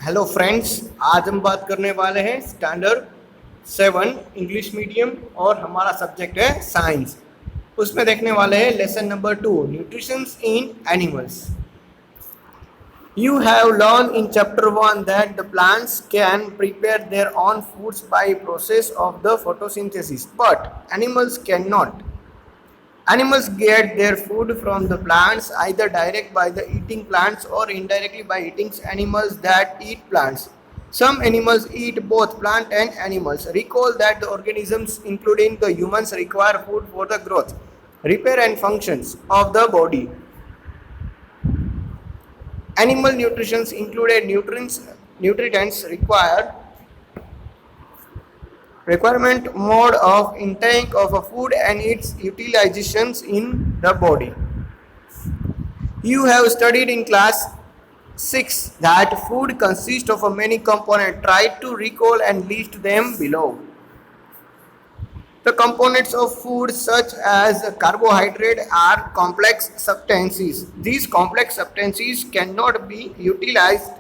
Hello friends, आज हम बात करने वाले हैं स्टैंडर्ड 7 इंग्लिश मीडियम और हमारा सब्जेक्ट है साइंस। उसमें देखने वाले हैं lesson number 2 nutrition in animals. You have learned in chapter 1 that the plants can prepare their own foods by process of the photosynthesis, but animals cannot. Animals get their food from the plants either direct by the eating plants or indirectly by eating animals that eat plants. Some animals eat both plant and animals. Recall that the organisms, including the humans, require food for the growth, repair, and functions of the body. Animal nutrition included nutrients requirement mode of intake of a food and its utilizations in the body. You have studied in class 6 that food consists of many components. Try to recall and list them below. The components of food such as carbohydrate are complex substances. These complex substances cannot be utilized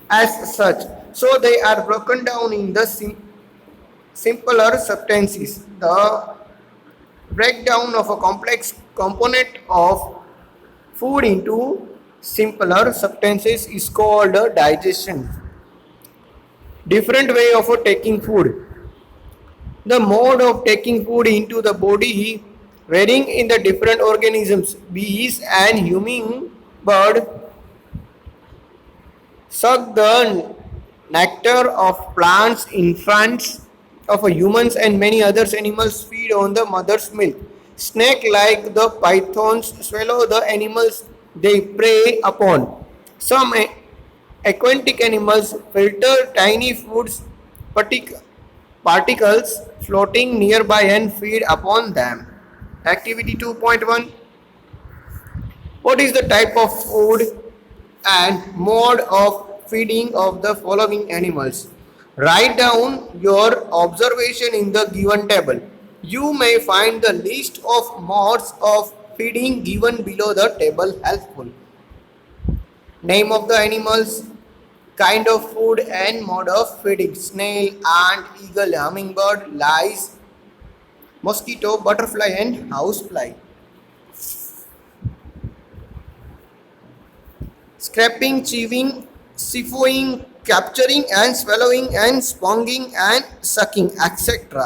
as such, so they are broken down in the simpler substances. The breakdown of a complex component of food into simpler substances is called digestion. Different way of taking food. The mode of taking food into the body varying in the different organisms. Bees and hummingbird suck the nectar of plants. Infants of humans and many other animals feed on the mother's milk. Snake like the pythons swallow the animals they prey upon. Some aquatic animals filter tiny foods particles floating nearby and feed upon them. Activity 2.1. What is the type of food and mode of feeding of the following animals? Write down your observation in the given table. You may find the list of modes of feeding given below the table helpful. Name of the animals, kind of food and mode of feeding: snail, ant, eagle, hummingbird, lice, mosquito, butterfly and housefly. Scraping, chewing, siphonning, capturing and swallowing and sponging and sucking, etc.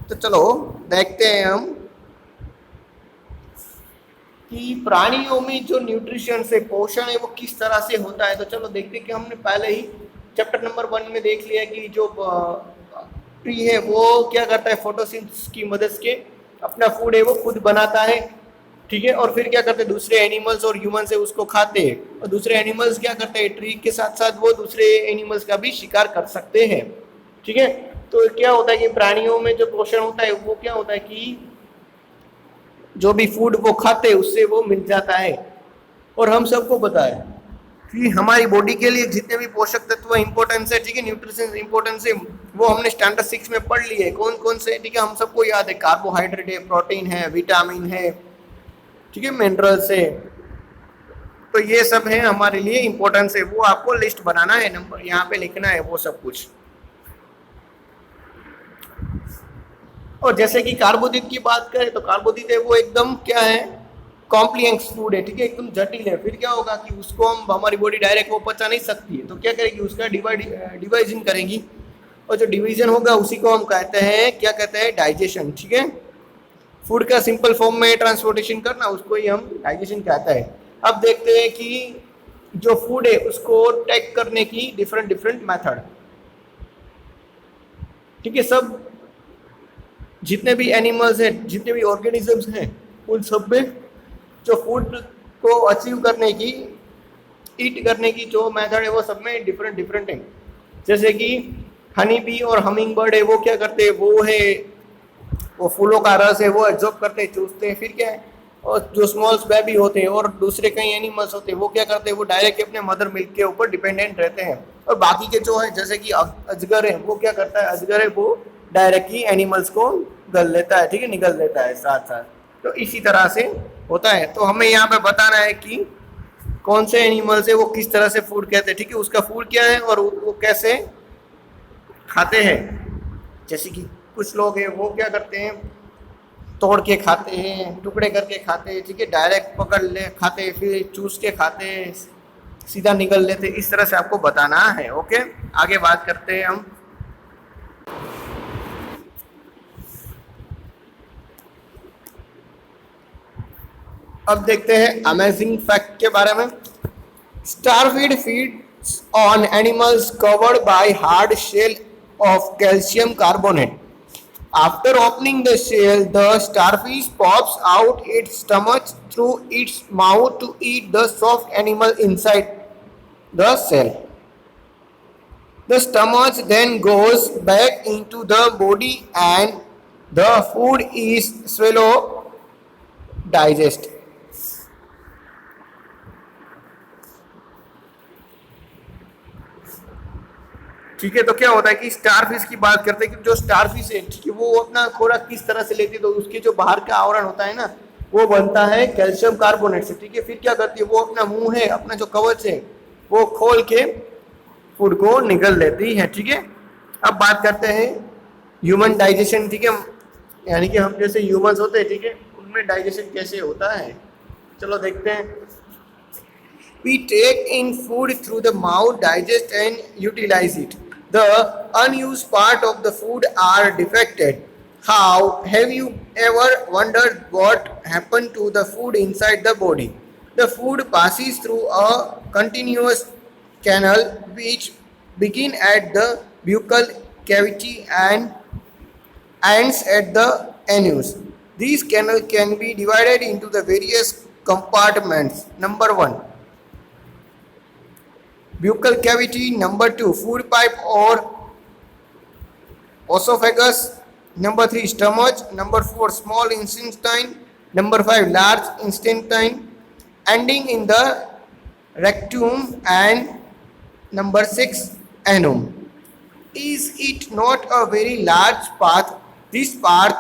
तो चलो देखते हैं हम कि प्राणियों में जो nutrition से पोषण है वो किस तरह से होता है। तो चलो देखते हैं कि हमने पहले ही चैप्टर नंबर 1 में देख लिया कि जो ट्री है वो क्या करता है, फोटोसिंथेसिस की मदद से अपना फूड है वो खुद बनाता है, ठीक है। और फिर क्या करते हैं, दूसरे एनिमल्स और ह्यूमन से उसको खाते हैं, और दूसरे एनिमल्स क्या करते हैं, ट्री के साथ साथ वो दूसरे एनिमल्स का भी शिकार कर सकते हैं, ठीक है। तो क्या होता है कि प्राणियों में जो पोषण होता है वो क्या होता है कि जो भी फूड वो खाते हैं उससे वो मिल जाता है। और हम सबको पता है कि हमारी बॉडी के लिए जितने भी पोषक तत्व इंपॉर्टेंस है, ठीक है, न्यूट्रिशन इंपॉर्टेंस है, वो हमने स्टैंडर्ड 6 में पढ़ लिए। कौन कौन से, ठीक है, हम सबको याद है। कार्बोहाइड्रेट है, प्रोटीन है, विटामिन है, ठीक है, मिनरल्स है। तो ये सब है हमारे लिए इंपॉर्टेंस है, वो आपको लिस्ट बनाना है, नंबर यहाँ पे लिखना है वो सब कुछ। और जैसे कि कार्बोदीप की बात करें तो कार्बोदीप है वो एकदम क्या है, कॉम्प्लेक्स फूड है, ठीक है, एकदम जटिल है। फिर क्या होगा कि उसको हम, हमारी बॉडी डायरेक्ट वो पचा नहीं सकती है, तो क्या करेगी, उसका डिवाइजन करेगी, और जो डिवीजन होगा उसी को हम कहते हैं, क्या कहते हैं, डाइजेशन, ठीक है। फूड का सिंपल फॉर्म में ट्रांसपोर्टेशन करना, उसको ही हम डाइजेशन कहते हैं। अब देखते हैं कि जो फूड है उसको टेक करने की डिफरेंट मेथड, ठीक है। सब जितने भी एनिमल्स हैं, जितने भी ऑर्गेनिजम्स हैं, उन सब में जो फूड को अचीव करने की, ईट करने की जो मेथड है वो सब में डिफरेंट है। जैसे कि हनी बी और हमिंग बर्ड है वो क्या करते हैं, वो फूलों का रस है वो एब्जॉर्ब करते हैं, चूसते हैं। फिर क्या है, और जो स्मॉल्स बेबी होते हैं और दूसरे कई एनिमल्स होते हैं वो क्या करते हैं, वो डायरेक्ट अपने मदर मिल्क के ऊपर डिपेंडेंट रहते हैं। और बाकी के जो है, जैसे कि अजगर है, वो क्या करता है, अजगर है वो डायरेक्टली एनिमल्स को गल लेता है, ठीक है, निगल लेता है साथ साथ। तो इसी तरह से होता है। तो हमें यहाँ पे बताना है कि कौन से एनिमल से वो किस तरह से फूड कहते हैं, ठीक है, उसका फूड क्या है और वो कैसे खाते हैं। जैसे कि कुछ लोग हैं वो क्या करते हैं, तोड़ के खाते हैं, टुकड़े करके खाते हैं, ठीक है, डायरेक्ट पकड़ ले खाते हैं, फिर चूस के खाते हैं, सीधा निकल लेते हैं। इस तरह से आपको बताना है। ओके, आगे बात करते हैं हम। अब देखते हैं अमेजिंग फैक्ट के बारे में। Starfish feeds on animals covered by hard shell of calcium carbonate. After opening the shell, the starfish pops out its stomach through its mouth to eat the soft animal inside the shell. The stomach then goes back into the body and the food is swallowed, digest. ठीक है, तो क्या होता है कि starfish की बात करते हैं कि जो स्टारफिश है, ठीक है, वो अपना खुराक किस तरह से लेती है, तो उसके जो बाहर का आवरण होता है ना, वो बनता है कैल्शियम कार्बोनेट से, ठीक है। फिर क्या करती है, वो अपना मुंह है, अपना जो कवच है, वो खोल के फूड को निगल लेती है, ठीक है। अब बात करते हैं ह्यूमन डाइजेशन, ठीक है, यानी कि हम जैसे ह्यूमंस होते हैं, ठीक है, उनमें डाइजेशन कैसे होता है, चलो देखते हैं। We take in food through the mouth, digest and utilize it. The unused part of the food are defected. How have you ever wondered what happened to the food inside the body? The food passes through a continuous canal which begin at the buccal cavity and ends at the anus. These canals can be divided into the various compartments. Number 1, buccal cavity. Number 2, food pipe or esophagus. Number 3, stomach. Number 4, small intestine. Number 5, large intestine ending in the rectum. And number 6, anum. Is it not a very large path? This path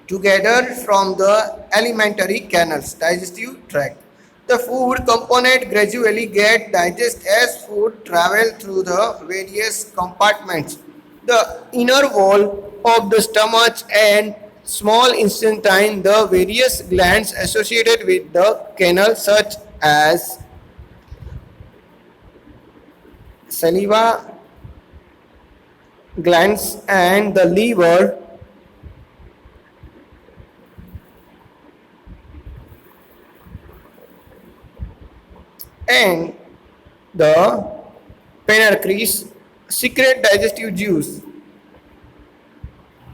together from the alimentary canals, digestive tract. The food component gradually get digested as food travel through the various compartments. The inner wall of the stomach and small intestine, the various glands associated with the canal such as saliva glands and the liver and the pancreas secrete digestive juice.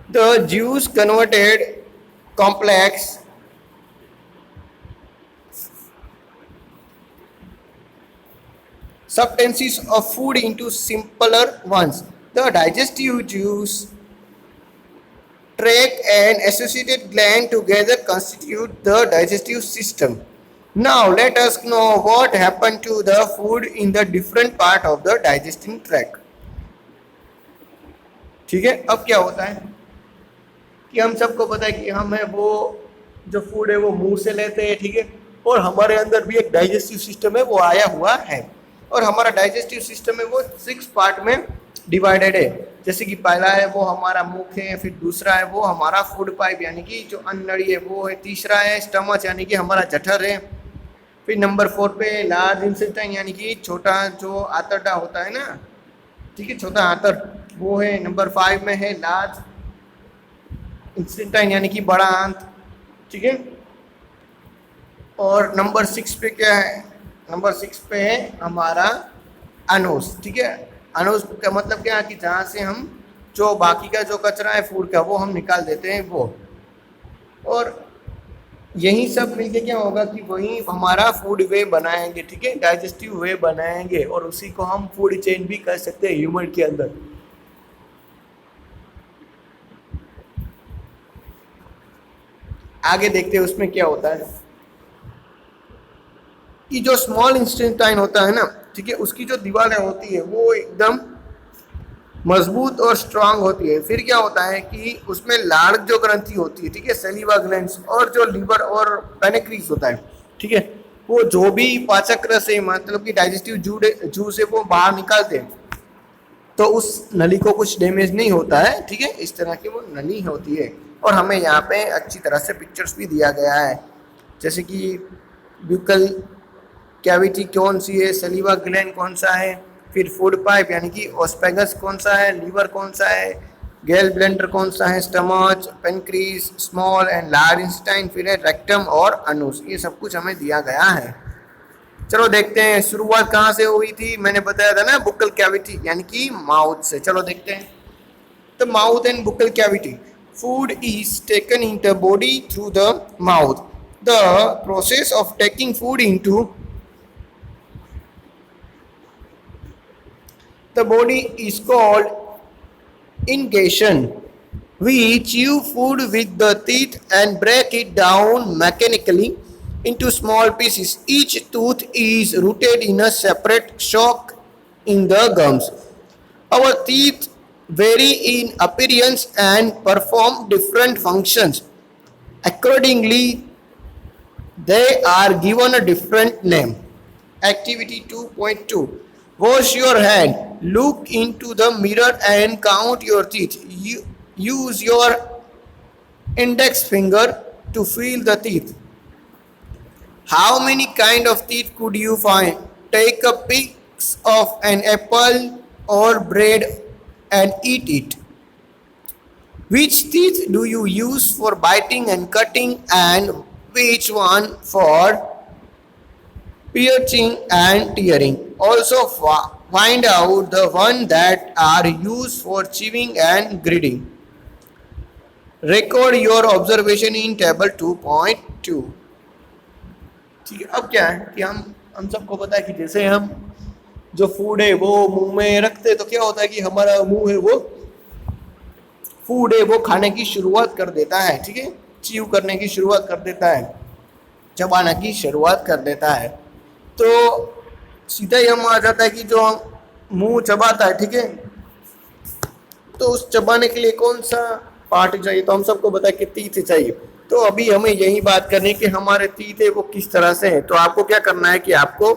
The juice converted complex substances of food into simpler ones. The digestive juice tract and associated gland together constitute the digestive system. Now let us know what happened to the food in the different part of the digesting tract. ठीक है, अब क्या होता है कि हम सबको पता है कि हम है वो जो फूड है वो मुंह से लेते हैं, ठीक है, और हमारे अंदर भी एक डाइजेस्टिव सिस्टम है वो आया हुआ है, और हमारा डाइजेस्टिव सिस्टम है वो 6 पार्ट में डिवाइडेड है। जैसे कि पहला है वो हमारा मुख है, फिर दूसरा है वो हमारा फूड पाइप यानी कि जो अन्नड़ी है वो है, तीसरा है स्टमच यानी कि हमारा जठर है, फिर नंबर 4 पे लार्ज इंटेस्टाइन यानी कि छोटा जो आंतरडा होता है ना, ठीक है, छोटा आंतर वो है। नंबर 5 में है लार्ज इंटेस्टाइन यानी कि बड़ा आंत, ठीक है। और नंबर 6 पे क्या है, नंबर 6 पे है हमारा अनोस, ठीक है। अनोस का मतलब क्या है कि जहाँ से हम जो बाकी का जो कचरा है फूड का वो हम निकाल देते हैं वो, और यही सब मिलके क्या होगा कि वही हमारा फूड वे बनाएंगे, ठीक है, डाइजेस्टिव वे बनाएंगे, और उसी को हम फूड चेन भी कर सकते हैं ह्यूमन के अंदर। आगे देखते हैं उसमें क्या होता है कि जो स्मॉल इंटेस्टाइन होता है ना, ठीक है, उसकी जो दीवारें होती है वो एकदम मजबूत और स्ट्रांग होती है। फिर क्या होता है कि उसमें लाड़ जो ग्रंथि होती है, ठीक है, सलीवा ग्लैंड्स, और जो लीवर और पेनिक्रीज होता है, ठीक है, वो जो भी पाचक रस है, मतलब कि डाइजेस्टिव जूस है, वो बाहर निकालते हैं, तो उस नली को कुछ डैमेज नहीं होता है, ठीक है, इस तरह की वो नली होती है। और हमें यहाँ पे अच्छी तरह से पिक्चर्स भी दिया गया है, जैसे कि ब्यूकल कैविटी कौन सी है, सलीवा ग्लैंड कौन सा है, फिर फूड पाइप यानी कि ओस्पेगस कौन सा है, लीवर कौन सा है, गैल ब्लेंडर कौन सा है, stomach, pancreas, small and large intestine, फिर है रेक्टम और अनुस, ये सब कुछ हमें दिया गया है। चलो देखते हैं शुरुआत कहाँ से हुई थी। मैंने बताया था ना, बुक्कल कैविटी यानी कि माउथ से। चलो देखते हैं। The mouth and Bukkal cavity, food is taken in the body through the mouth. The process of taking food into the body is called ingation. We chew food with the teeth and break it down mechanically into small pieces. Each tooth is rooted in a separate shock in the gums. Our teeth vary in appearance and perform different functions. Accordingly, they are given a different name. Activity 2.2. Wash your hand. Look into the mirror and count your teeth. Use your index finger to feel the teeth. How many kind of teeth could you find? Take a piece of an apple or bread and eat it. Which teeth do you use for biting and cutting, and which one for piercing and tearing? Also find out the one that are used for chewing and gritting. Record your observation in table 2.2. ठीक है, अब क्या है कि हम सबको पता है कि जैसे हम जो फूड है वो मुंह में रखते हैं, तो क्या होता है कि हमारा मुंह है वो फूड है वो खाने की शुरुआत कर देता है, ठीक है, च्यू करने की शुरुआत कर देता है, चबाना की शुरुआत कर देता है। तो सीधा ही हम आ जाता है कि जो मुंह चबाता है, ठीक है, तो उस चबाने के लिए कौन सा पार्ट चाहिए? तो हम सबको पता है कि तीत चाहिए। तो अभी हमें यही बात करनी है कि हमारे तीत है वो किस तरह से है। तो आपको क्या करना है कि आपको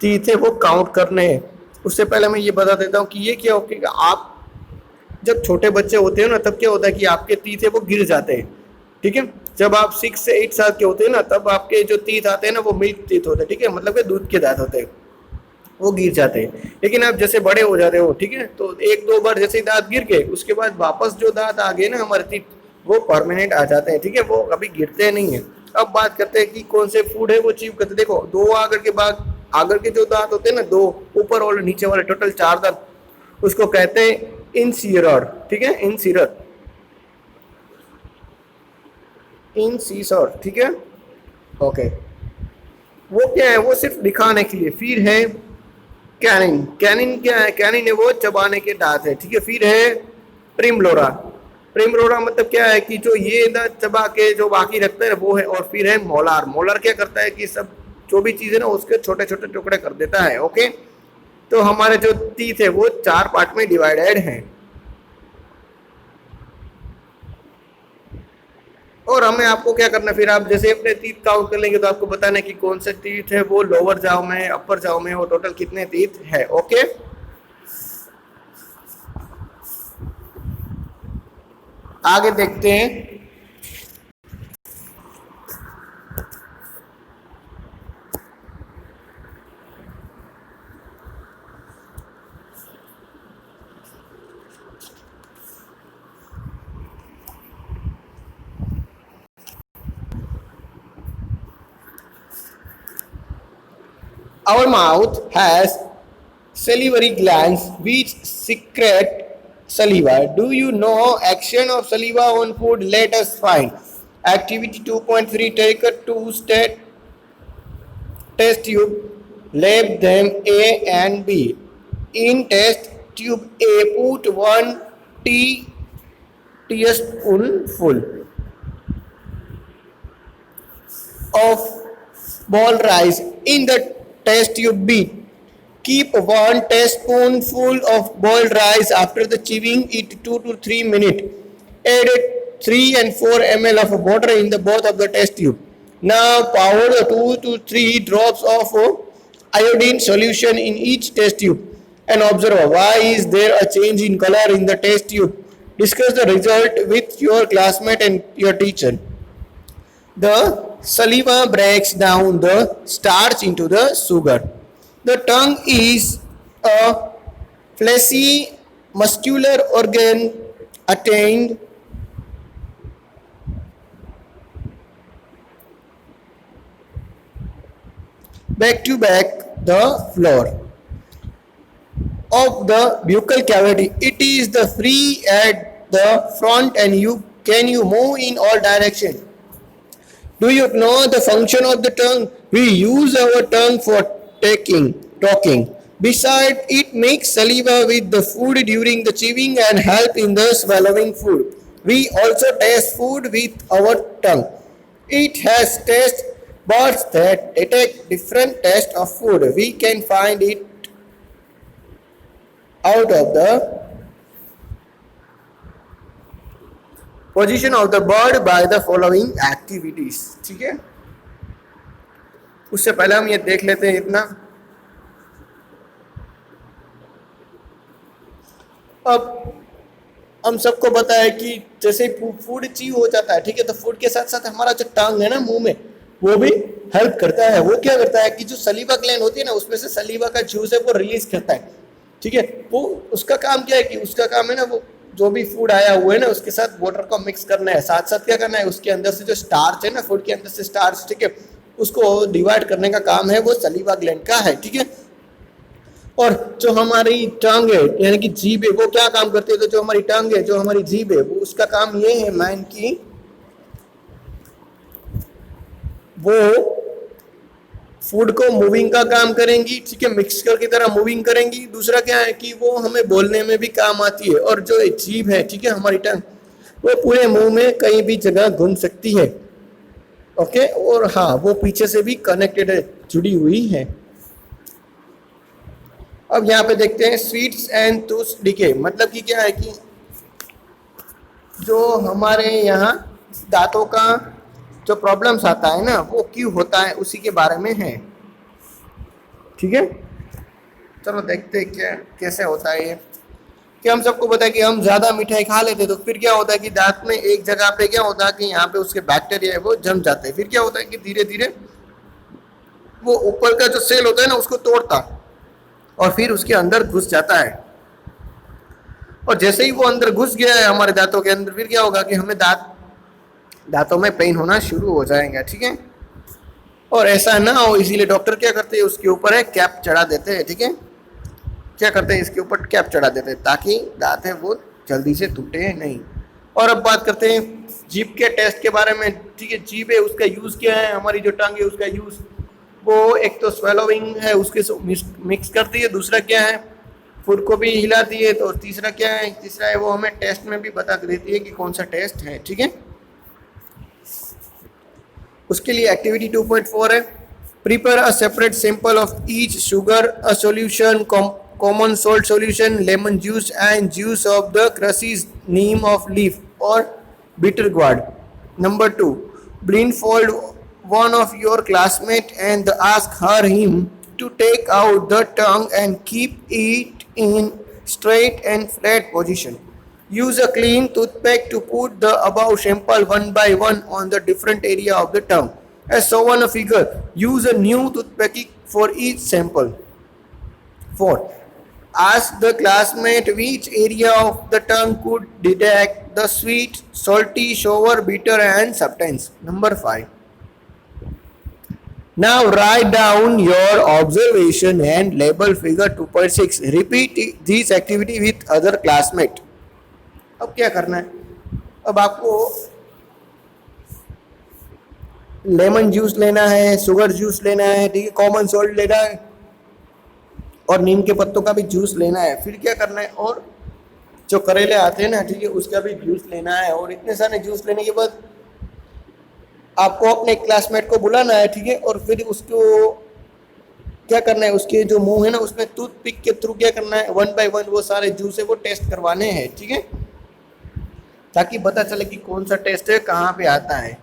तीत है वो काउंट करने हैं। उससे पहले मैं ये बता देता हूँ कि ये क्या होगा कि आप जब छोटे बच्चे होते हैं ना, तब क्या होता है कि आपके तीत है वो गिर जाते हैं, ठीक है। जब आप 6 से 8 साल के होते हैं ना, तब आपके जो तीत आते हैं ना वो मिल्क तीत होते हैं, ठीक है, मतलब कि दूध के दांत होते हैं, वो गिर जाते हैं। लेकिन आप जैसे बड़े हो जाते हो, ठीक है, तो 1-2 बार जैसे दांत गिर गए, उसके बाद वापस जो दांत आ गए ना हमारे तीत, वो परमानेंट आ जाते हैं, ठीक है, वो कभी गिरते नहीं है। अब बात करते हैं कि कौन से फूड है वो च्यू करते। देखो, 2 आगे के जो दांत होते हैं ना, 2 ऊपर और नीचे वाले, टोटल 4 दांत, उसको कहते हैं इंसीरर, ठीक है, इंसीसर, ठीक है, ओके। वो क्या है? वो सिर्फ दिखाने के लिए। फिर है कैनिन। कैनिन क्या है? कैनिन है वो चबाने के दांत है, ठीक है। फिर है प्रीमलोरा। प्रीमलोरा मतलब क्या है कि जो ये दांत चबा के जो बाकी रखते हैं वो है। और फिर है मोलार। मोलार क्या करता है कि सब जो भी चीज़ है ना उसके छोटे छोटे टुकड़े कर देता है, ओके। तो हमारे जो टीथ है वो 4 पार्ट में डिवाइडेड है। और हमें आपको क्या करना, फिर आप जैसे अपने टीथ काउंट कर लेंगे तो आपको बताना है कि कौन से टीथ है वो लोअर जाओ में, अपर जाओ में, और टोटल कितने टीथ है, ओके। आगे देखते हैं। Our mouth has salivary glands which secrete saliva. Do you know action of saliva on food? Let us find. Activity 2.3. Take a 2-state test tube. Label them A and B. In test tube A, put 1 teaspoonful of boiled rice. In the test tube B, Keep 1 teaspoonful of boiled rice after the chewing it 2 to 3 minutes. Add 3 and 4 ml of water in the both of the test tube. Now pour the 2 to 3 drops of iodine solution in each test tube and observe why is there a change in color in the test tube. Discuss the result with your classmate and your teacher. The saliva breaks down the starch into the sugar. The tongue is a fleshy muscular organ attained back to back the floor of the buccal cavity. It is the free at the front and you move in all directions. Do you know the function of the tongue? We use our tongue for talking. Besides, it makes saliva with the food during the chewing and help in the swallowing food. We also taste food with our tongue. It has taste buds that detect different taste of food. We can find it out of the position of the bird by the following activities. ठीक है, उससे पहले हम ये देख लेते हैं इतना. अब हम सबको पता है कि जैसे फूड ची हो जाता है, ठीक है, तो फूड के साथ साथ हमारा जो टंग है ना मुंह में, वो भी हेल्प करता है. वो क्या करता है कि जो सलीवा ग्लैंड होती है ना, उसमें से सलीवा का जूस है वो रिलीज करता है. ठीक है, वो उसका काम क्या है कि उसका काम है ना, वो जो भी फूड आया हुआ है ना उसके साथ वाटर को मिक्स करना है. साथ साथ क्या करना है, उसके अंदर से जो स्टार्च है ना, फूड के अंदर से स्टार्च, ठीक है, उसको डिवाइड करने का काम है वो सलीवा ग्लैंड का है. ठीक है, और जो हमारी टंग है यानी कि जीभ है, वो क्या काम करती है, तो जो हमारी टंग है, जो हमारी जीभ है, वो उसका काम ये है मैन की वो फूड को मूविंग का काम करेंगी. ठीक है, मिक्सचर की तरह मूविंग करेंगी. दूसरा क्या है कि वो हमें बोलने में भी काम आती है. और जो जीभ है, ठीक है, हमारी टंग, वो पूरे मुंह में कहीं भी जगह घूम सकती है. ओके, और हाँ, वो पीछे से भी कनेक्टेड है, जुड़ी हुई है. अब यहाँ पे देखते हैं स्वीट्स एंड टूथ डिके. मतलब कि क्या है कि जो हमारे यहाँ दांतों का जो प्रॉब्लम्स आता है ना, वो क्यों होता है, उसी के बारे में है. ठीक है, चलो देखते हैं क्या कैसे होता है ये. कि हम सबको पता है कि हम ज़्यादा मिठाई खा लेते हैं तो फिर क्या होता है कि दांत में एक जगह पे क्या होता है कि यहाँ पे उसके बैक्टीरिया है वो जम जाते हैं. फिर क्या होता है कि धीरे धीरे वो ऊपर का जो सेल होता है ना उसको तोड़ता और फिर उसके अंदर घुस जाता है. और जैसे ही वो अंदर घुस गया है हमारे दांतों के अंदर, फिर क्या होगा कि हमें दांतों में पेन होना शुरू हो जाएगा. ठीक है, और ऐसा ना हो इसीलिए डॉक्टर क्या करते हैं, उसके ऊपर है कैप चढ़ा देते हैं. ठीक है, क्या करते हैं, इसके ऊपर कैप चढ़ा देते हैं ताकि दांत है वो जल्दी से टूटे नहीं. और अब बात करते हैं जीभ के टेस्ट के बारे में. ठीक है, जीभ है उसका यूज़ क्या है, हमारी जो टंग है उसका यूज़, वो एक तो स्वेलोइंग है उसके मिक्स करती है. दूसरा क्या है, फूड को भी हिलाती है. तो तीसरा क्या है, तीसरा है वो हमें टेस्ट में भी बता देती है कि कौन सा टेस्ट है. ठीक है, उसके लिए एक्टिविटी 2.4 है. Prepare a separate sample of each sugar, a solution, common salt solution, lemon juice and juice of the crushes neem of leaf और bitter gourd. Number 2, blindfold one of your classmate and ask him to take out the tongue and keep it in straight and flat position. Use a clean toothpick to put the above sample one by one on the different area of the tongue. As shown on a figure, use a new toothpick for each sample. 4. Ask the classmate which area of the tongue could detect the sweet, salty, sour, bitter and substance. Number 5. Now write down your observation and label figure 2.6. Repeat this activity with other classmate. अब क्या करना है, अब आपको lemon juice लेना है, sugar juice लेना है, ठीक है, कॉमन सॉल्ट लेना है और नीम के पत्तों का भी जूस लेना है. फिर क्या करना है, और जो करेले आते हैं ना, ठीक है, उसका भी जूस लेना है. और इतने सारे जूस लेने के बाद आपको अपने क्लासमेट को बुलाना है. ठीक है, और फिर उसको क्या करना है, उसके जो मुंह है ना उसमें टूथ पिक के थ्रू क्या करना है, वन बाय वन वो सारे जूस है वो टेस्ट करवाने हैं, ठीक है, ताकि पता चले कि कौन सा टेस्ट है कहाँ पे आता है।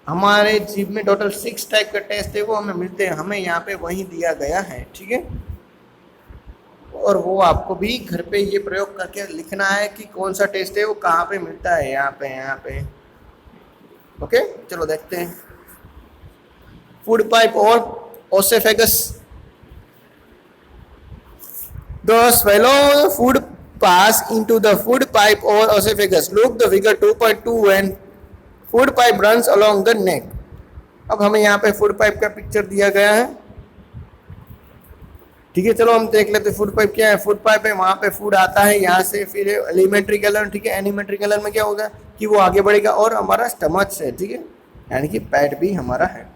हमारे जीभ में टोटल 6 टाइप का टेस्ट है वो हमें मिलते हैं, हमें यहाँ पे वही दिया गया है, ठीक है। और वो आपको भी घर पे ये प्रयोग करके लिखना है कि कौन सा टेस्ट है वो कहाँ पे मिलता है, यहाँ पे। ओके, चलो देखते हैं। फूड पाइप और ओसेफेगस। The swallow food pass into the food pipe or esophagus. Look the figure 2.2 when food pipe runs along the neck. अब हमें यहाँ पे फूड पाइप का पिक्चर दिया गया है, ठीक है। चलो हम देख लेते हैं फूड पाइप क्या है। फूड पाइप है, वहाँ पे फूड आता है यहाँ से, फिर एलिमेंट्री गैलन, ठीक है। एलिमेंट्री गैलन में क्या होगा कि वो आगे बढ़ेगा और हमारा स्टमक से, ठीक है, यानी कि पेट भी हमारा है।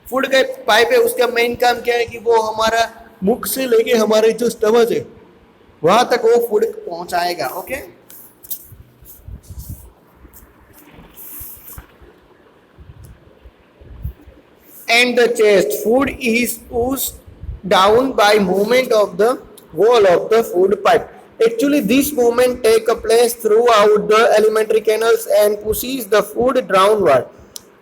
फूड का पाइप है, उसका मेन काम क्या है कि वो हमारा मुख से लेके हमारे जो स्टमक है वहां तक वो फूड पहुंचाएगा, okay. And the chest, food is pushed down by movement of the wall of the food pipe. Actually this movement take a place throughout the alimentary canals and pushes the food downward.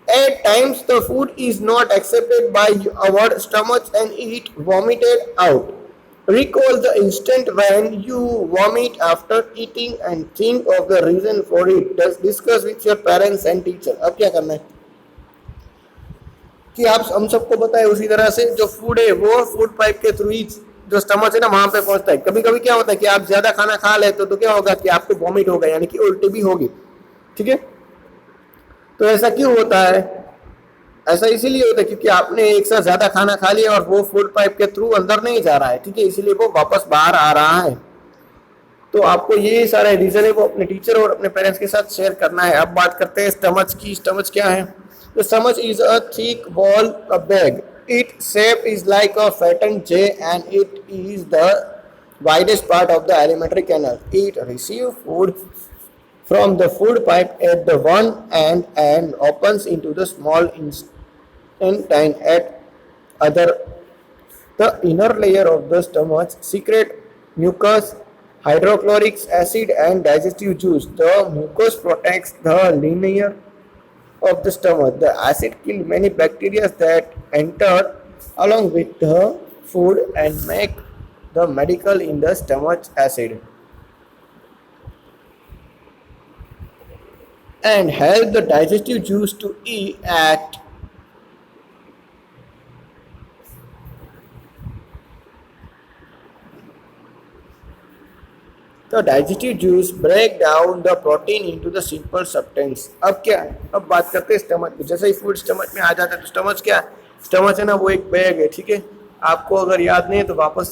At times the food is not accepted by our stomach and it vomited out. Recall the instant when you vomit after eating and think of the reason for it. Discuss with your parents and teacher. अब क्या करना है कि आप हम सबको पता है उसी तरह से जो फूड है वो फूड पाइप के थ्रू ही जो स्टमक है ना वहां पे पहुंचता है। कभी कभी क्या होता है कि आप ज्यादा खाना खा लेते हो तो क्या होगा कि आपको वॉमिट होगा, यानी कि उल्टी भी होगी, ठीक है। तो ऐसा क्यों होता है, ऐसा इसीलिए होता है क्योंकि आपने एक साथ ज्यादा खाना खा लिया और वो फूड पाइप के थ्रू अंदर नहीं जा रहा है, ठीक है, इसीलिए वो वापस बाहर आ रहा है। तो आपको ये सारे रीजन है वो अपने टीचर और अपने पेरेंट्स के साथ शेयर करना है। अब बात करते हैं स्टमच की। स्टमच क्या है? The stomach is a thick wall, a bag. Its shape is like a flattened J and it is the widest part of the alimentary canal. It receives food from the food pipe at the one end and opens into the small intestine at other. The inner layer of the stomach secretes mucus, hydrochloric acid and digestive juice. The mucus protects the linear of the stomach. The acid kills many bacteria that enter along with the food and make the medical in the stomach acid and help the digestive juice to act. The digestive juice break down the protein into the simple substance. अब क्या है, अब बात करते हैं stomach की। जैसे ही food stomach में आ जाता है तो स्टमक क्या है, स्टमक है ना वो एक बैग है, ठीक है। आपको अगर याद नहीं है तो वापस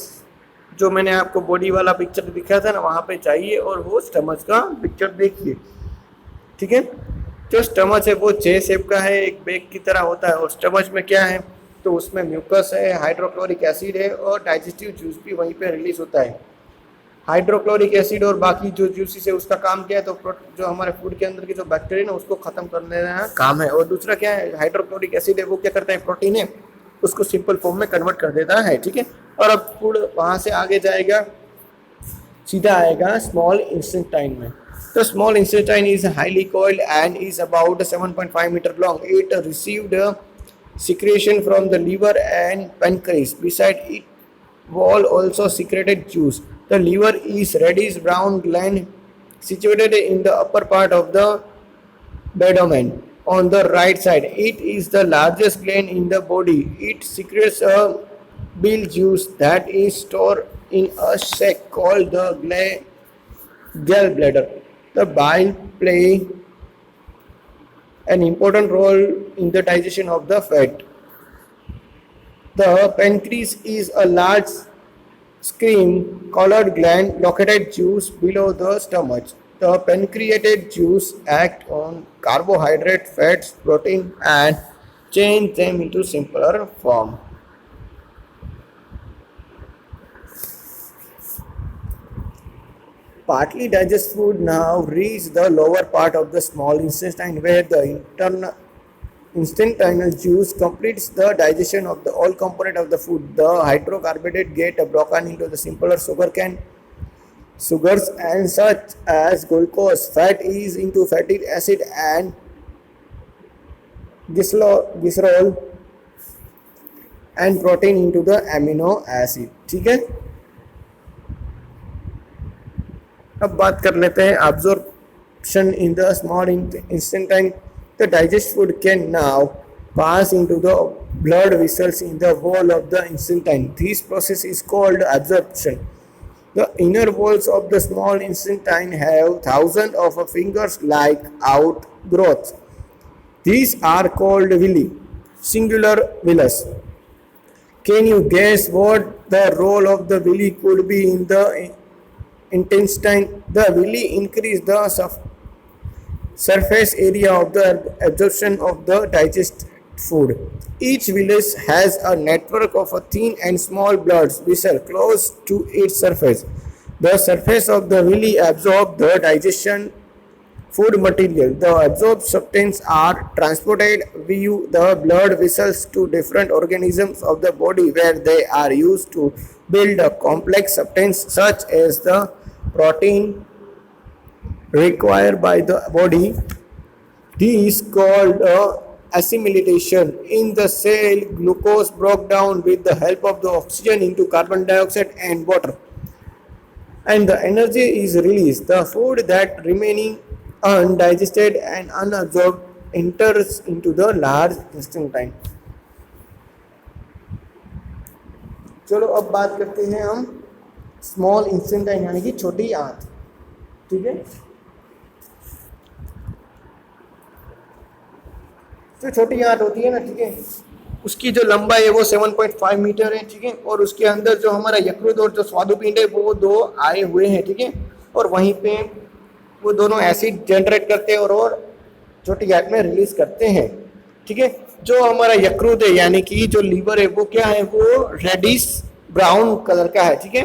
जो मैंने आपको बॉडी वाला पिक्चर दिखाया था ना वहाँ पे चाहिए और वो स्टमक का पिक्चर देखिए, ठीक है। जो स्टमक है वो जे शेप का है, एक बैग की तरह होता है। और स्टमक में क्या है तो उसमें म्यूकस है, हाइड्रोक्लोरिक एसिड है और डाइजेस्टिव जूस भी वहीं पे रिलीज होता है। हाइड्रोक्लोरिक एसिड और बाकी जो जूसेस है उसका काम क्या है तो जो हमारे फूड के अंदर के जो बैक्टीरिया ना उसको खत्म करने का काम है। और दूसरा क्या है, हाइड्रोक्लोरिक एसिड है वो क्या करता है, प्रोटीन है उसको सिंपल फॉर्म में कन्वर्ट कर देता है, ठीक है। और अब फूड वहाँ से आगे जाएगा, सीधा आएगा स्मॉल इंटेस्टाइन में। The small intestine is highly coiled and is about 7.5 meter long. It received secretion from the liver and pancreas. Beside it, wall also secreted juice. The liver is reddish brown gland situated in the upper part of the abdomen on the right side. It is the largest gland in the body. It secretes a bile juice that is stored in a sac called the gallbladder. The bile play an important role in the digestion of the fat. The pancreas is a large cream-colored gland located just below the stomach. The pancreated juice act on carbohydrate, fats, protein, and change them into simpler form. Partly digested food now reach the lower part of the small intestine where the internal Intestinal juice completes the digestion of the all component of the food. The hydrocarbohydrate get broken into the simpler sugars and such as glucose. Fat is into fatty acid and glycerol and protein into the amino acid. ठीक है, अब बात कर लेते हैं absorption in the small intestine. The digested food can now pass into the blood vessels in the wall of the intestine. This process is called absorption. The inner walls of the small intestine have thousands of fingers-like outgrowths. These are called villi, singular villus. Can you guess what the role of the villi could be in the intestine? The villi increase the surface area of the absorption of the digested food. Each villus has a network of a thin and small blood vessel close to its surface. The surface of the villi absorbs the digestion food material. The absorbed substances are transported via the blood vessels to different organisms of the body where they are used to build a complex substance such as the protein required by the body. This is called assimilation. In the cell, glucose broke down with the help of the oxygen into carbon dioxide and water, and the energy is released. The food that remaining undigested and unabsorbed enters into the large intestine. चलो अब बात करते हैं हम small intestine यानी कि छोटी आंत. ठीक है, जो छोटी आंत होती है ना, ठीक है, उसकी जो लंबाई है वो 7.5 मीटर है. ठीक है, और उसके अंदर जो हमारा यकृत और जो स्वादुपिंड है वो दो आए हुए हैं. ठीक है, और वहीं पे वो दोनों एसिड जनरेट करते हैं और छोटी आंत में रिलीज करते हैं. ठीक है, जो हमारा यकृत है यानी कि जो लीवर है वो क्या है, वो रेडिश ब्राउन कलर का है. ठीक है,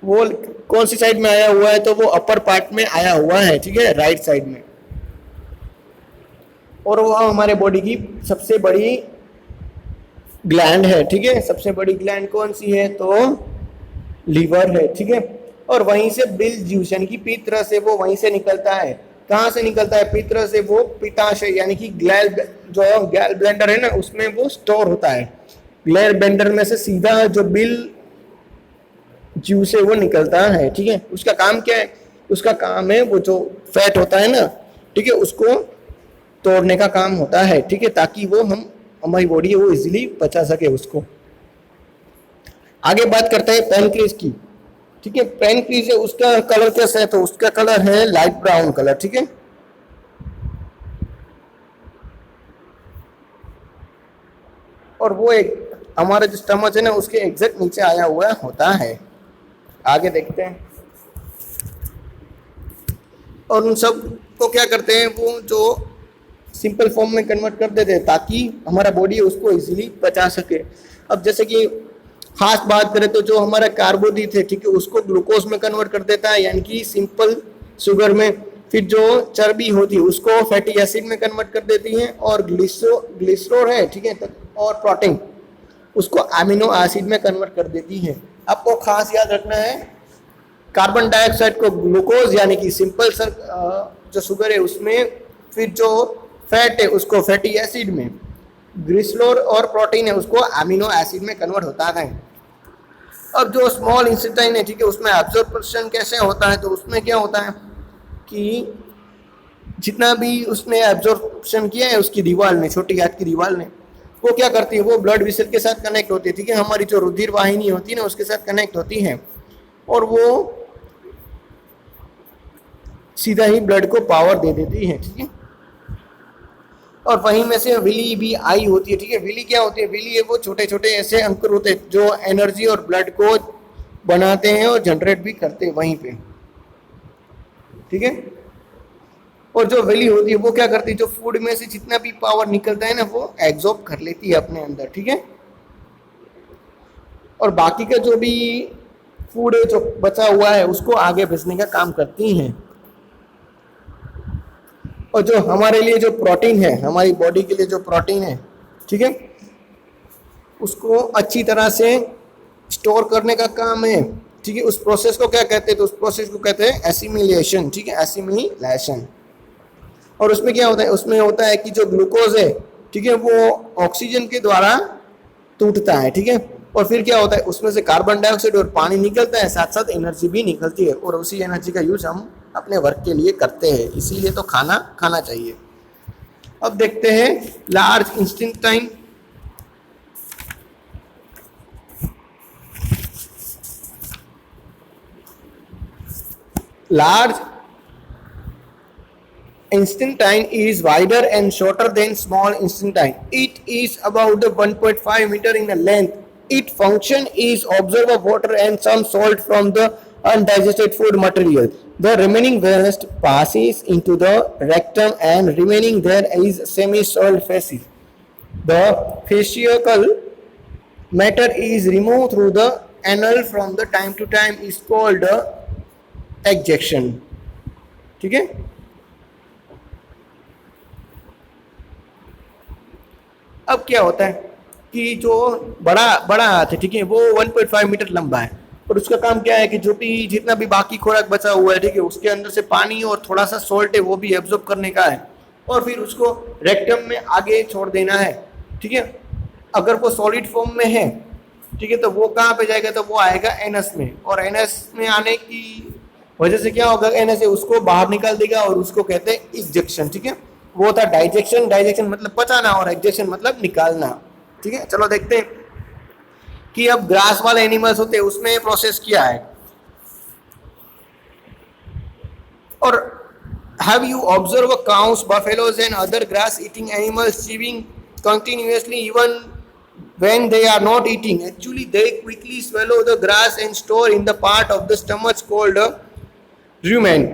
वो कौन सी साइड में आया हुआ है, तो वो अपर पार्ट में आया हुआ है. ठीक है, राइट साइड में. और वो हमारे बॉडी की सबसे बड़ी ग्लैंड है. ठीक है, सबसे बड़ी ग्लैंड कौन सी है, तो लीवर है. ठीक है, और वहीं से बिल जूस यानी कि पित्र से वो वहीं से निकलता है. कहाँ से निकलता है, पित्र से. वो पित्ताशय यानी कि जो गैल ब्लेंडर है ना, उसमें वो स्टोर होता है. ग्लैल ब्लेंडर में से सीधा जो बिल जूस है वो निकलता है. ठीक है, उसका काम क्या है, उसका काम है वो जो फैट होता है ना, ठीक है, उसको तोड़ने का काम होता है. ठीक है, ताकि वो हमारी बॉडी है वो इजीली पचा सके उसको. आगे बात करते हैं पैनक्रियाज की. ठीक है, पैनक्रियाज है उसका कलर कैसा है, तो उसका कलर है लाइट ब्राउन कलर. ठीक है, और वो एक हमारा जो स्टमक है ना उसके एग्जैक्ट नीचे आया हुआ होता है. आगे देखते हैं. और उन सब को क्या करते हैं, वो जो सिंपल फॉर्म में कन्वर्ट कर देते हैं ताकि हमारा बॉडी उसको इजीली पचा सके. अब जैसे कि खास बात करें तो जो हमारा कार्बोदीट है, ठीक है, उसको ग्लूकोज में कन्वर्ट कर देता है यानी कि सिंपल शुगर में. फिर जो चर्बी होती है उसको फैटी एसिड में कन्वर्ट कर देती है. और ग्लिसरॉल है, ठीक है, और प्रोटीन उसको अमीनो एसिड में कन्वर्ट कर देती है. आपको खास याद रखना है, कार्बन डाइऑक्साइड को ग्लूकोज यानी कि सिंपल जो शुगर है उसमें, फिर जो फैट है उसको फैटी एसिड में, ग्लिसरॉल और प्रोटीन है उसको अमीनो एसिड में कन्वर्ट होता है. अब जो स्मॉल इंटेस्टाइन है, ठीक है, उसमें एब्जॉर्प्शन कैसे होता है, तो उसमें क्या होता है कि जितना भी उसने एब्जॉर्प्शन किया है उसकी दीवार में, छोटी आंत की दीवार में, वो क्या करती है, वो ब्लड वेसल के साथ कनेक्ट होती है. ठीक है, हमारी जो रुधिर वाहिनी होती है ना उसके साथ कनेक्ट होती है और वो सीधा ही ब्लड को पावर दे देती है. ठीक है, और वहीं में से विली भी आई होती है. ठीक है, विली क्या होती है, विली है वो छोटे छोटे ऐसे अंकुर होते हैं जो एनर्जी और ब्लड को बनाते हैं और जनरेट भी करते हैं वहीं पे. ठीक है, और जो विली होती है वो क्या करती है, जो फूड में से जितना भी पावर निकलता है ना वो एब्जॉर्ब कर लेती है अपने अंदर. ठीक है, और बाकी का जो भी फूड है जो बचा हुआ है उसको आगे भेजने का काम करती हैं. और जो हमारे लिए जो प्रोटीन है, हमारी बॉडी के लिए जो प्रोटीन है, ठीक है, उसको अच्छी तरह से स्टोर करने का काम है, ठीक है। उस प्रोसेस को क्या कहते हैं, तो उस प्रोसेस को कहते हैं एसिमिलेशन, ठीक है, एसिमिलेशन। और उसमें क्या होता है, उसमें होता है कि जो ग्लूकोज है, ठीक है, वो ऑक्सीजन के द्वारा टूटता है, ठीक है, और फिर क्या होता है, उसमें से कार्बन डाइऑक्साइड और पानी निकलता है, साथ साथ एनर्जी भी निकलती है, और उसी एनर्जी का यूज हम अपने वर्क के लिए करते हैं, इसीलिए तो खाना खाना चाहिए। अब देखते हैं लार्ज इंस्टेंटाइन। लार्ज intestine is wider and shorter than small intestine. It is about 1.5 meter in length. Its function is absorb of water and some salt from the undigested food material. The remaining waste passes into the rectum and remaining there is semi-solid feces. The fecal matter is removed through the anal from the time to time is called ejection. ठीक है। अब क्या होता है कि जो बड़ा बड़ा हाथ है, ठीक है, वो 1.5 मीटर लंबा है, और उसका काम क्या है कि जो भी जितना भी बाकी खुराक बचा हुआ है, ठीक है, उसके अंदर से पानी और थोड़ा सा सॉल्ट है वो भी एब्जॉर्ब करने का है, और फिर उसको रेक्टम में आगे छोड़ देना है, ठीक है। अगर वो सॉलिड फॉर्म में है, ठीक है, तो वो कहाँ पे जाएगा, तो वो आएगा एनस में, और एनस में आने की वजह से क्या होगा, एनस से उसको बाहर निकाल देगा, और उसको कहते हैं इजेक्शन, ठीक है। वो था डाइजेक्शन, डाइजेक्शन मतलब पचाना, और एग्जेक्शन मतलब निकालना, ठीक है। चलो देखते हैं कि अब ग्रास वाले एनिमल्स होते हैं उसमें प्रोसेस क्या है। और have you observe cows, buffaloes and other grass eating animals chewing continuously even when they are not eating? Actually they quickly swallow the grass and store in the part of the stomach called rumen.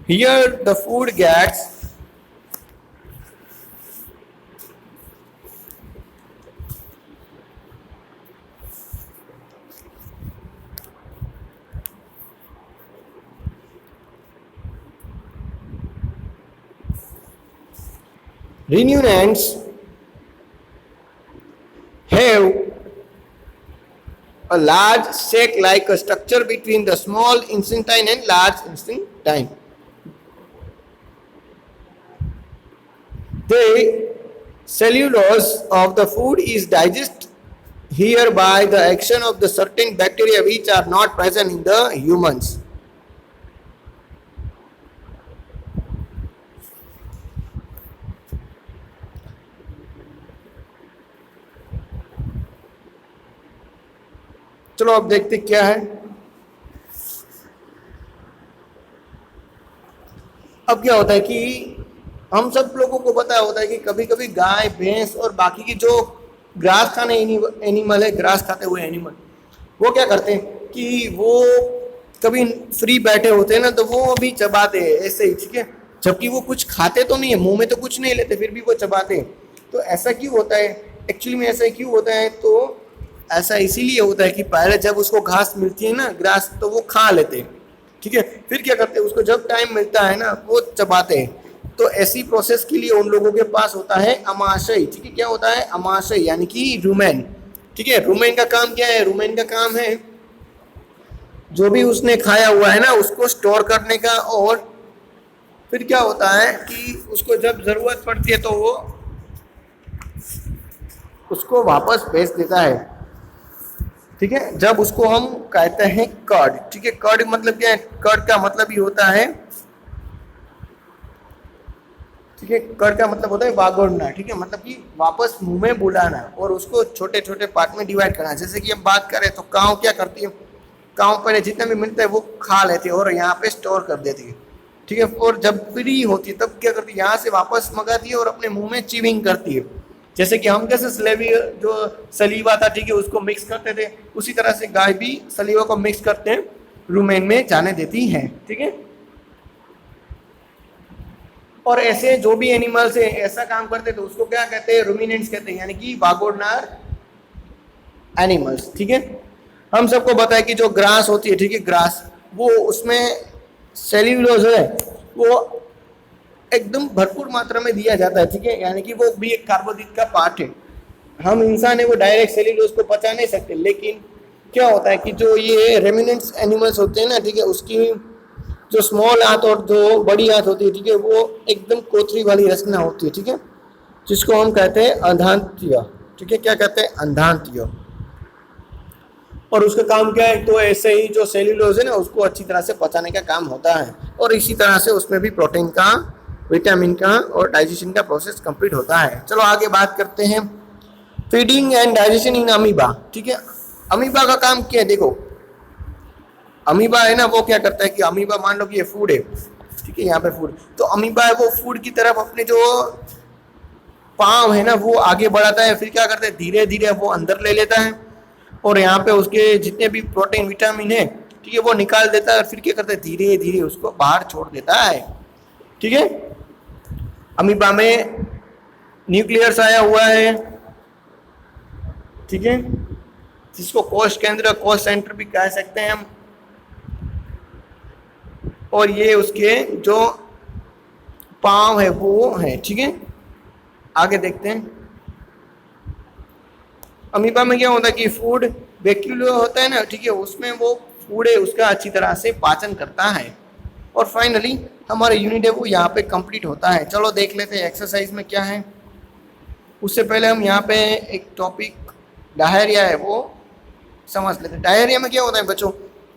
Here the food gets ruminants have a large sac-like structure between the small intestine and large intestine. The cellulose of the food is digested here by the action of the certain bacteria which are not present in the humans. चलो अब देखते क्या है। अब क्या होता है कि हम सब लोगों को पता होता है कि कभी कभी गाय, भैंस और बाकी की जो ग्रास खाने एनिमल है, ग्रास खाते हुए एनिमल, वो क्या करते हैं कि वो कभी फ्री बैठे होते हैं ना, तो वो भी चबाते हैं ऐसे ही, ठीक है, जबकि वो कुछ खाते तो नहीं है, मुंह में तो कुछ नहीं लेते, फिर भी वो चबाते हैं। तो ऐसा क्यों होता है, एक्चुअली में ऐसा क्यों होता है, तो ऐसा इसीलिए होता है कि पहले जब उसको घास मिलती है ना, ग्रास, तो वो खा लेते हैं, ठीक है, फिर क्या करते हैं, उसको जब टाइम मिलता है ना वो चबाते हैं। तो ऐसी प्रोसेस के लिए उन लोगों के पास होता है अमाशय, ठीक है, क्या होता है अमाशय, यानी कि रूमेन, ठीक है। रूमेन का काम क्या है, रूमेन का काम है जो भी उसने खाया हुआ है ना उसको स्टोर करने का, और फिर क्या होता है कि उसको जब जरूरत पड़ती है तो वो उसको वापस भेज देता है, ठीक है। जब उसको हम कहते हैं कर्ड, ठीक है, कर्ड मतलब क्या है, कर्ड का मतलब ही होता है, ठीक है, कर्ड का मतलब होता है वागोड़ना, ठीक है, मतलब कि वापस मुंह में बुलाना, और उसको छोटे छोटे पार्ट में डिवाइड करना। जैसे कि हम बात करें तो काऊ क्या करती है, काऊ पहले जितना भी मिलता है वो खा लेती है और यहाँ पे स्टोर कर देती है, ठीक है, और जब फ्री होती है तब क्या करती है, यहाँ से वापस मंगाती है और अपने मुंह में चीविंग करती है। जैसे कि हम कैसे सलेवी जो सलीवा था, ठीक है, उसको मिक्स करते थे, उसी तरह से गाय भी सलीवा को मिक्स करते हैं, रूमेन में जाने देती हैं, ठीक है। और ऐसे जो भी एनिमल्स है ऐसा काम करते तो उसको क्या कहते हैं, रूमिनेंट्स कहते हैं, यानी कि वागोड़नार एनिमल्स, ठीक है। हम सबको पता है कि जो ग्रास होती है, ठीक है, ग्रास, वो उसमें सेल्यूलोज है, वो एकदम भरपूर मात्रा में दिया जाता है, ठीक है, यानी कि वो भी एक कार्बोदीप का पार्ट है। हम इंसान है वो डायरेक्ट सेल्यूलोज को पचा नहीं सकते, लेकिन क्या होता है कि जो ये रेमिनेंट्स एनिमल्स होते हैं ना, ठीक है, उसकी जो स्मॉल हाथ और जो बड़ी हाथ होती है, ठीक है, वो एकदम कोथरी वाली रचना होती है, ठीक है, जिसको हम कहते हैं अंधांत्य, ठीक है, क्या कहते हैं, अंधांत्य। और उसका काम क्या है, तो ऐसे ही जो सेल्यूलोज है ना उसको अच्छी तरह से पचाने का काम होता है, और इसी तरह से उसमें भी प्रोटीन का, विटामिन का और डाइजेशन का प्रोसेस कंप्लीट होता है। चलो आगे बात करते हैं feeding and digestion in amoeba, ठीक है। अमीबा का काम क्या है, देखो अमीबा है ना वो क्या करता है कि अमीबा मान लो कि ये फूड है, ठीक है, यहाँ पे फूड, तो अमीबा है वो फूड की तरफ अपने जो पाँव है ना वो आगे बढ़ाता है, फिर क्या करता है धीरे धीरे वो अंदर ले लेता है, और यहाँ पे उसके जितने भी प्रोटीन विटामिन है, ठीक है, वो निकाल देता है, और फिर क्या करता है धीरे धीरे उसको बाहर छोड़ देता है, ठीक है। अमीबा में न्यूक्लियस आया हुआ है, ठीक है, जिसको कोश केंद्र, कोश सेंटर भी कह सकते हैं हम, और ये उसके जो पाँव है वो है, ठीक है। आगे देखते हैं अमीबा में क्या होता है कि फूड वैक्यूल होता है ना, ठीक है, उसमें वो फूड है उसका अच्छी तरह से पाचन करता है, और फाइनली हमारा यूनिट है वो यहाँ पे कंप्लीट होता है। चलो देख लेते हैं एक्सरसाइज में क्या है। उससे पहले हम यहाँ पे एक टॉपिक डायरिया है वो समझ लेते हैं। डायरिया में क्या होता है बच्चों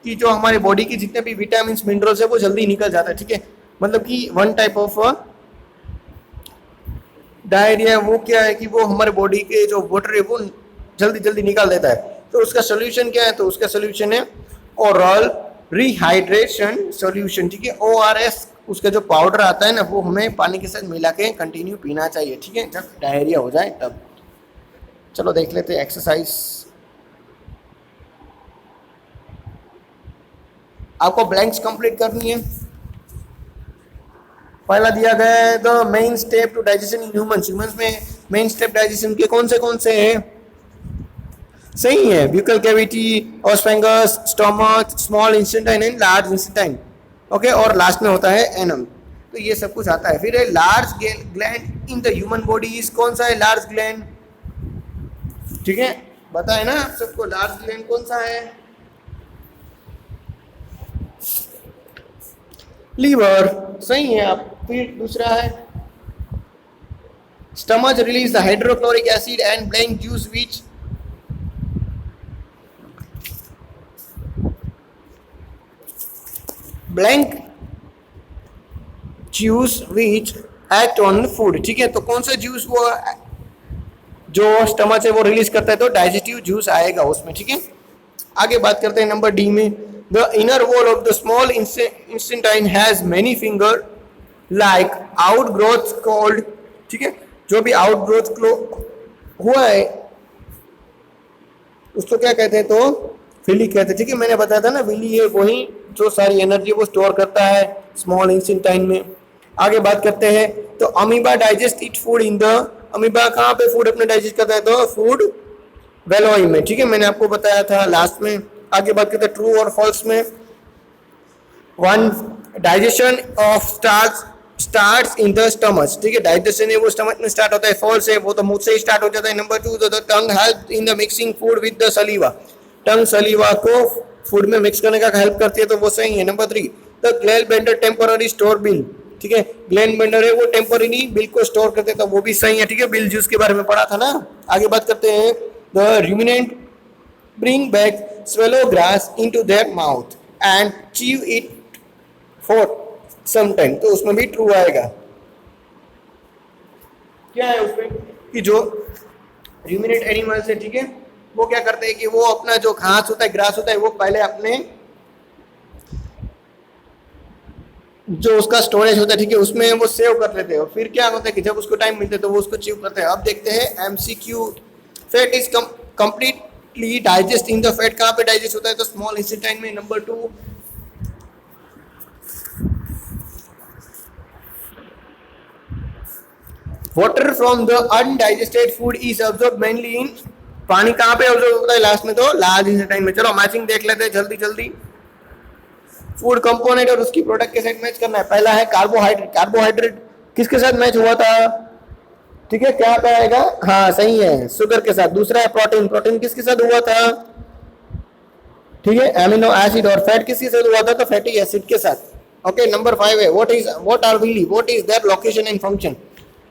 कि जो हमारे बॉडी की जितने भी विटामिन मिनरल्स है वो जल्दी निकल जाता है, ठीक है, मतलब कि वन टाइप ऑफ डायरिया वो क्या है कि वो हमारे बॉडी के जो वाटर है वो जल्दी जल्दी निकाल देता है। तो उसका सोल्यूशन क्या है, तो उसका सोल्यूशन है ओरल रिहाइड्रेशन सोल्यूशन, ठीक है, ORS। उसका जो पाउडर आता है ना वो हमें पानी के साथ मिला के कंटिन्यू पीना चाहिए, ठीक है, जब डायरिया हो जाए तब। चलो देख लेते हैं एक्सरसाइज। आपको ब्लैंक्स कंप्लीट करनी है। पहला दिया गया है the main step to digestion in humans. Humans में मेन स्टेप डाइजेशन के कौन से हैं? सही है, buccal cavity, oesophagus, stomach, small intestine and large intestine, okay, और लास्ट में होता है एनम। तो ये सब कुछ आता है। फिर large gland in the human body is कौन सा है? लार्ज ग्लैंड, ठीक है, बताए ना आप सबको लार्ज ग्लैंड कौन सा है? लीवर, सही है आप। फिर दूसरा है stomach release the hydrochloric acid and blank juice which blank juice which act on food, ठीक है, तो कौन सा जूस वो जो स्टमच है वो रिलीज करता है? तो डाइजेस्टिव जूस आएगा उसमें, ठीक है। आगे बात करते हैं नंबर डी में। The inner wall of the small intestine has many finger like outgrowth called, ठीक है, जो भी आउटग्रोथ हुआ है उसको क्या कहते हैं? तो विली कहते हैं, ठीक है। मैंने बताया था ना विली है वही जो सारी एनर्जी वो स्टोर करता है स्मॉल इंटेस्टाइन में। आगे बात करते हैं तो amoeba digest it food in the, amoeba कहाँ पे फूड अपने डाइजेस्ट करता है? तो फूड वेलोई में, ठीक है, मैंने आपको बताया था लास्ट में। आगे बात करते हैं ट्रू और फॉल्स में। One, digestion of starts in the stomach, ठीक है, डाइजेशन है वो स्टमच में स्टार्ट होता है। फॉल्स है वो तो मुंह से ही स्टार्ट हो जाता है। Number two, the tongue help in the mixing food with the सलीवा, टंग सलीवा को फूड में मिक्स करने का हेल्प करती है, तो वो सही है। Number three, the gall bladder temporary store bile, ठीक है, ग्लैंड बेंडर है वो टेम्पररी बिल को स्टोर करते हैं, तो वो भी सही है, ठीक है, बिल जूस के बारे में पढ़ा था ना। आगे बात करते हैं the ruminant bring back swallow grass into their mouth and chew it for some time, तो उसमें भी ट्रू आएगा। क्या है उसमें कि जो ruminant एनिमल्स है, ठीक है, वो क्या करते हैं कि वो अपना जो घास होता है, ग्रास होता है, वो पहले अपने जो उसका स्टोरेज होता है, ठीक है, उसमें वो सेव कर लेते हैं, और फिर क्या होता है कि जब उसको टाइम मिलता है तो वो उसको च्यू करते हैं। अब देखते हैं MCQ। Fat is completely digest in the fat, कहाँ पे डाइजेस्ट होता है? तो स्मॉल इंटेस्टाइन में। Number two, water from the undigested food is observe mainly इन, पानी कहाँ पे ऑब्जर्व होता है? लास्ट में, तो लार्ज इंटेस्टाइन में। चलो मैचिंग देख लेते हैं जल्दी जल्दी। फूड कंपोनेंट और उसकी प्रोडक्ट के साथ मैच करना है। पहला है कार्बोहाइड्रेट। किसके साथ मैच हुआ था? ठीक है, क्या पे आएगा? हाँ सही है, शुगर के साथ। दूसरा है प्रोटीन, प्रोटीन किसके साथ हुआ था? ठीक है, एमिनो एसिड। और फैट किसके साथ हुआ था? तो फैटी एसिड के साथ। ओके, नंबर 5 है what are villi, what is their location and function.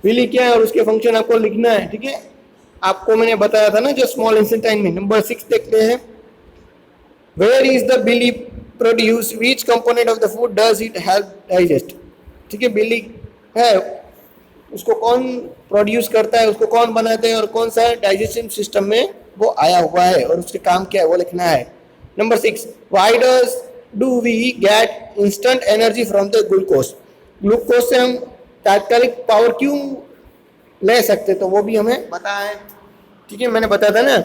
Villi क्या है और उसके फंक्शन आपको लिखना है। ठीक है, आपको मैंने बताया था ना जो स्मॉल इंटेस्टाइन में। नंबर 6 देखते हैं, where is the bile produce, which component of the food does it help digest. ठीक है, बिली है, उसको कौन प्रोड्यूस करता है, उसको कौन बनाते हैं और कौन सा डाइजेशन सिस्टम में वो आया हुआ है और उसके काम क्या है वो लिखना है। Number 6, why do we get instant energy from the glucose. Glucose से हम तात्कालिक पावर क्यों ले सकते, तो वो भी हमें पता है। ठीक है, मैंने बताया था ना,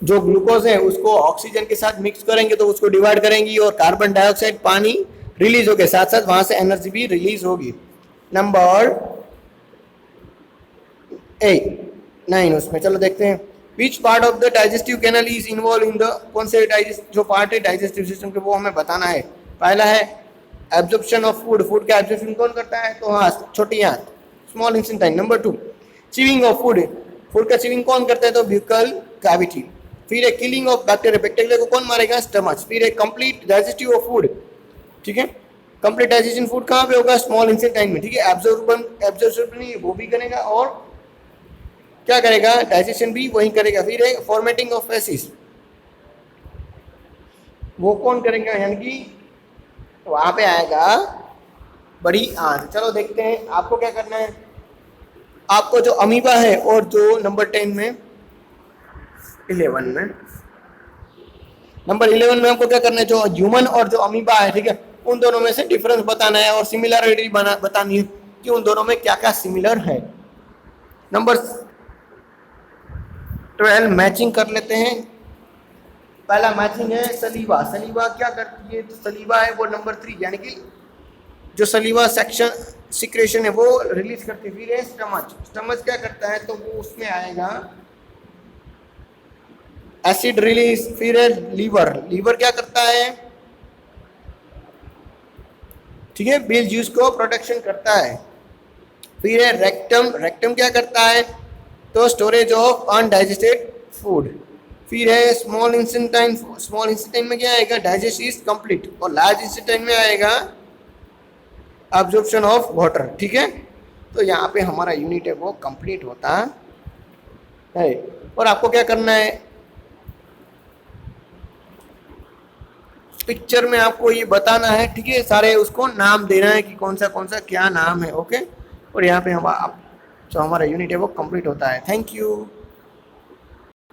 जो ग्लूकोज है उसको ऑक्सीजन के साथ मिक्स करेंगे तो उसको डिवाइड करेंगी और कार्बन डाइऑक्साइड पानी रिलीज होके साथ साथ वहां से एनर्जी भी रिलीज होगी। नंबर 9 उसमें चलो देखते हैं, which part of the digestive canal is involve in the, कौन से जो पार्ट है डाइजेस्टिव सिस्टम के वो हमें बताना है। पहला है एब्जॉर्प्शन ऑफ फूड, फूड का एब्जॉर्प्शन कौन करता है? तो हाँ, छोटी आंत, small intestine. Number 2, chewing of food, food का चीविंग कौन करता है? तो ब्यूकल कैविटी। फिर है किलिंग ऑफ बैक्टीरिया, बैक्टीरिया को कौन मारेगा? स्टमच। फिर है कंप्लीट डाइजेस्टिव ऑफ फूड। ठीक है, कंप्लीट डाइजेशन फूड कहाँ पे होगा? स्मॉल इंटेस्टाइन में। ठीक है, एब्जॉर्प्शन नहीं वो भी करेगा और क्या करेगा? डाइजेशन भी वही करेगा। फिर है फॉर्मेटिंग ऑफ फेसिस, वो कौन करेगा? यानी कि वहां पे आएगा बड़ी आंत। चलो देखते हैं आपको क्या करना है। आपको जो अमीबा है और जो नंबर 10 में 11 में, नंबर 11 में आपको क्या करना है, जो ह्यूमन और जो अमीबा है, ठीक है, उन दोनों में से डिफरेंस बताना है और सिमिलरिटी बतानी है कि उन दोनों में क्या क्या सिमिलर है। नंबर 12 मैचिंग कर लेते हैं। पहला मैचिंग है सलीवा। सलीवा क्या करती है? तो सलीवा है वो नंबर 3, यानी कि जो सलीवा सेक्शन सिक्रेशन है वो रिलीज करती है। फिर है स्टमच, स्टमच क्या करता है? तो वो उसमें आएगा एसिड रिलीज। फिर है लीवर, लीवर क्या करता है? ठीक है, बिल जूस को प्रोटेक्शन करता है। फिर है रेक्टम, रेक्टम क्या करता है? तो स्टोरेज ऑफ अनडाइजेस्टेड फूड। फिर है स्मॉल इंटेस्टाइन, स्मॉल इंटेस्टाइन में क्या आएगा? Digest is complete. और लार्ज इंटेस्टाइन में आएगा एब्जॉर्प्शन ऑफ वाटर। ठीक है, तो यहाँ पे हमारा यूनिट है वो कंप्लीट होता है। और आपको क्या करना है, पिक्चर में आपको ये बताना है। ठीक है, सारे उसको नाम देना है कि कौन सा क्या नाम है। ओके, और यहाँ पे हम जो हमारा यूनिट है वो कंप्लीट होता है। Thank you.